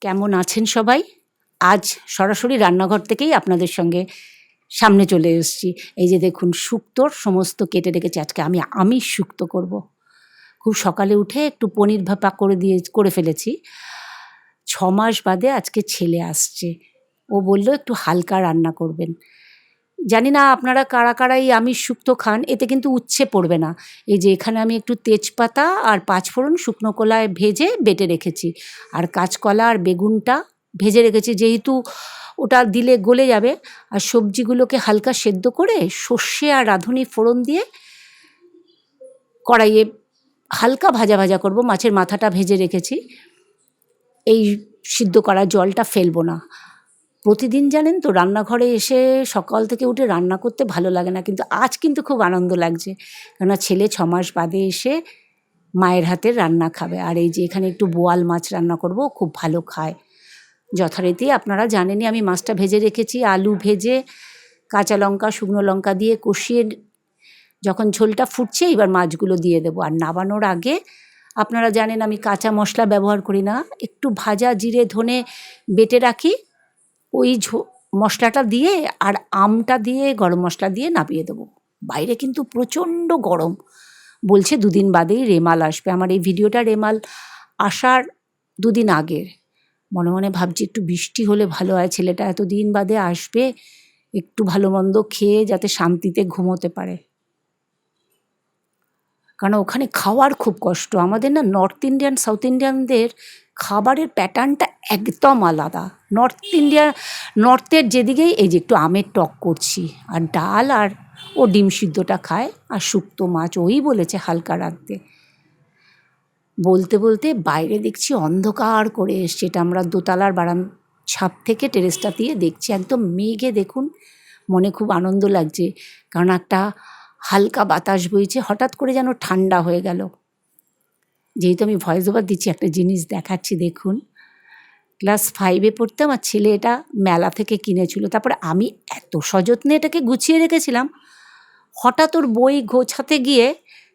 কেমন আছেন সবাই? আজ সরাসরি রান্নাঘর থেকেই আপনাদের সঙ্গে সামনে চলে এসেছি। এই যে দেখুন শুক্তোর সমস্ত কেটে রেখেছি। আজকে আমি আমিষ শুক্তো করব। খুব সকালে উঠে একটু পনির ভাপা করে ফেলেছি। ৬ মাস বাদে আজকে ছেলে আসছে। ও বলল একটু হালকা রান্না করবেন। জানি না আপনারা কারা কারা এই আমিষ শুক্তো খান, এতে কিন্তু উচ্ছে পড়বে না। এই যে এখানে আমি একটু তেজপাতা আর পাঁচফোড়ন শুকনো কলায় ভেজে বেটে রেখেছি। আর কাঁচকলা আর বেগুনটা ভেজে রেখেছি, যেহেতু ওটা দিলে গলে যাবে। আর সবজিগুলোকে হালকা সেদ্ধ করে সর্ষে আর রাঁধুনি ফোড়ন দিয়ে কড়াইয়ে হালকা ভাজা ভাজা করব। মাছের মাথাটা ভেজে রেখেছি। এই সিদ্ধ করা জলটা ফেলবো না। প্রতিদিন জানেন তো রান্নাঘরে এসে সকাল থেকে উঠে রান্না করতে ভালো লাগে না, কিন্তু আজ কিন্তু খুব আনন্দ লাগছে, কেননা ছেলে ৬ মাস বাদে এসে মায়ের হাতের রান্না খাবে। আর এই যে এখানে একটু বোয়াল মাছ রান্না করব, খুব ভালো খায়। যথারীতি আপনারা জানেনই আমি মাছটা ভেজে রেখেছি, আলু ভেজে কাঁচা লঙ্কা শুকনো লঙ্কা দিয়ে কষিয়ে যখন ঝোলটা ফুটছে এবার মাছগুলো দিয়ে দেবো। আর নামানোর আগে আপনারা জানেন আমি কাঁচা মশলা ব্যবহার করি না, একটু ভাজা জিরে ধনে বেটে রাখি, ওই মশলাটা দিয়ে আর আমটা দিয়ে গরম মশলা দিয়ে নামিয়ে দেবো। বাইরে কিন্তু প্রচণ্ড গরম, বলছে ২ দিন বাদেই রেমাল আসবে। আমার এই ভিডিওটা রেমাল আসার ২ দিন আগের। মনে মনে ভাবছি একটু বৃষ্টি হলে ভালো হয়, ছেলেটা এত দিন বাদে আসবে, একটু ভালো মন্দ খেয়ে যাতে শান্তিতে ঘুমোতে পারে। কারণ ওখানে খাওয়ার খুব কষ্ট। আমাদের না নর্থ ইন্ডিয়ান সাউথ ইন্ডিয়ানদের খাবারের প্যাটার্নটা একদম আলাদা। নর্থের যেদিকেই এই যে একটু আমের টক করছি, আর ডাল আর ও ডিম সিদ্ধটা খায়, আর শুক্তো মাছ ওই বলেছে হালকা রাখতে। বলতে বলতে বাইরে দেখছি অন্ধকার করে এসছে। এটা আমরা দোতলার ছাদ থেকে টেরেসটা দিয়ে দেখছি, একদম মেঘে দেখুন। মনে খুব আনন্দ লাগছে, কারণ একটা হালকা বাতাস বইছে, হঠাৎ করে যেন ঠান্ডা হয়ে গেল। যেহেতু আমি ভয়েস ওভার দিচ্ছি, একটা জিনিস দেখাচ্ছি দেখুন। ক্লাস 5-এ পড়তে আমার ছেলে এটা মেলা থেকে কিনেছিল। তারপরে আমি এত সযত্নে এটাকে গুছিয়ে রেখেছিলাম, হঠাৎ ওর বই গোছাতে গিয়ে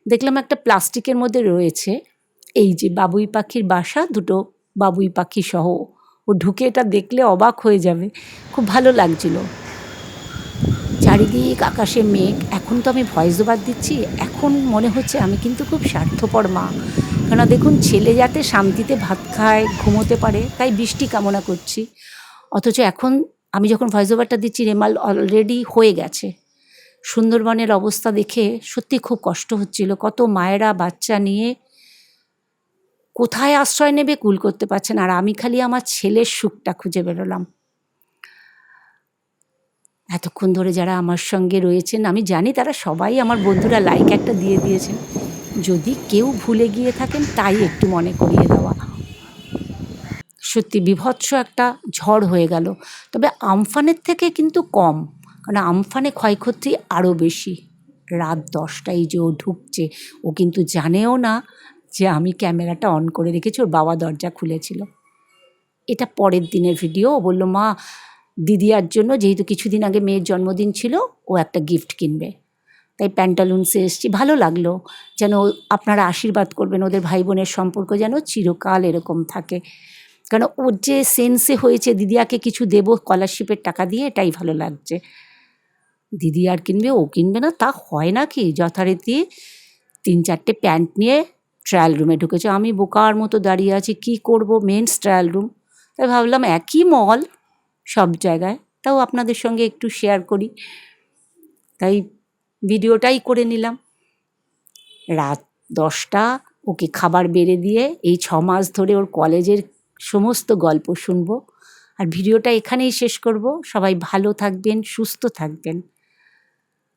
দেখলাম একটা প্লাস্টিকের মধ্যে রয়েছে এই যে বাবুই পাখির বাসা, 2টো বাবুই পাখি সহ। ও ঢুকে এটা দেখলে অবাক হয়ে যাবে, খুব ভালো লাগছিল। চারিদিক আকাশে মেঘ। এখন তো আমি ভয়েস ওভার দিচ্ছি, এখন মনে হচ্ছে আমি কিন্তু খুব স্বার্থপর মা, কেননা দেখুন ছেলে যাতে শান্তিতে ভাত খায় ঘুমোতে পারে তাই বৃষ্টি কামনা করছি। অথচ এখন আমি যখন ভয়েস ওভারটা দিচ্ছি রেমাল অলরেডি হয়ে গেছে। সুন্দরবনের অবস্থা দেখে সত্যি খুব কষ্ট হচ্ছিল। কত মায়েরা বাচ্চা নিয়ে কোথায় আশ্রয় নেবে কুল করতে পারছে না, আর আমি খালি আমার ছেলের সুখটা খুঁজে বেরোলাম। এতক্ষণ ধরে যারা আমার সঙ্গে রয়েছেন আমি জানি তারা সবাই আমার বন্ধুরা, লাইক একটা দিয়ে দিয়েছেন। যদি কেউ ভুলে গিয়ে থাকেন তাই একটু মনে করিয়ে দেওয়া। সত্যি বীভৎস একটা ঝড় হয়ে গেল, তবে আমফানের থেকে কিন্তু কম, কারণ আমফানে ক্ষয়ক্ষতি আরও বেশি। রাত 10টায় যে ও ঢুকছে, ও কিন্তু জানেও না যে আমি ক্যামেরাটা অন করে রেখেছি, ওর বাবা দরজা খুলেছিল। এটা পরের দিনের ভিডিও। ও বলল মা দিদিয়ার জন্য, যেহেতু কিছুদিন আগে মেয়ের জন্মদিন ছিল, ও একটা গিফট কিনবে, তাই প্যান্টালুন্সে এসেছি। ভালো লাগলো, যেন আপনারা আশীর্বাদ করবেন ওদের ভাই বোনের সম্পর্ক যেন চিরকাল এরকম থাকে। কারণ ওর যে সেন্সে হয়েছে দিদিয়াকে কিছু দেবো স্কলারশিপের টাকা দিয়ে, এটাই ভালো লাগছে। দিদি আর কিনবে, ও কিনবে না তা হয় নাকি? যথারীতি 3-4টে প্যান্ট নিয়ে ট্রায়াল রুমে ঢুকেছে। আমি বোকার মতো দাঁড়িয়ে আছি, কি করব? Men's trial room. তাই ভাবলাম একই মল সব জায়গায়, তাও আপনাদের সঙ্গে একটু শেয়ার করি, তাই ভিডিওটাই করে নিলাম। রাত 10টা, ওকে খাবার বেড়ে দিয়ে এই 6 মাস ধরে ওর কলেজের সমস্ত গল্প শুনবো। আর ভিডিওটা এখানেই শেষ করব। সবাই ভালো থাকবেন, সুস্থ থাকবেন,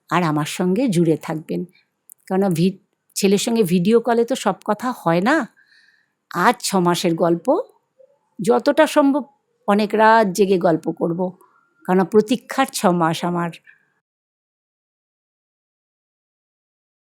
আর আমার সঙ্গে জুড়ে থাকবেন। কেননা ছেলের সঙ্গে ভিডিও কলে তো সব কথা হয় না। আজ 6 মাসের গল্প, যতটা সম্ভব অনেক রাত জেগে গল্প করব, কেননা প্রতীক্ষার 6 মাস আমার।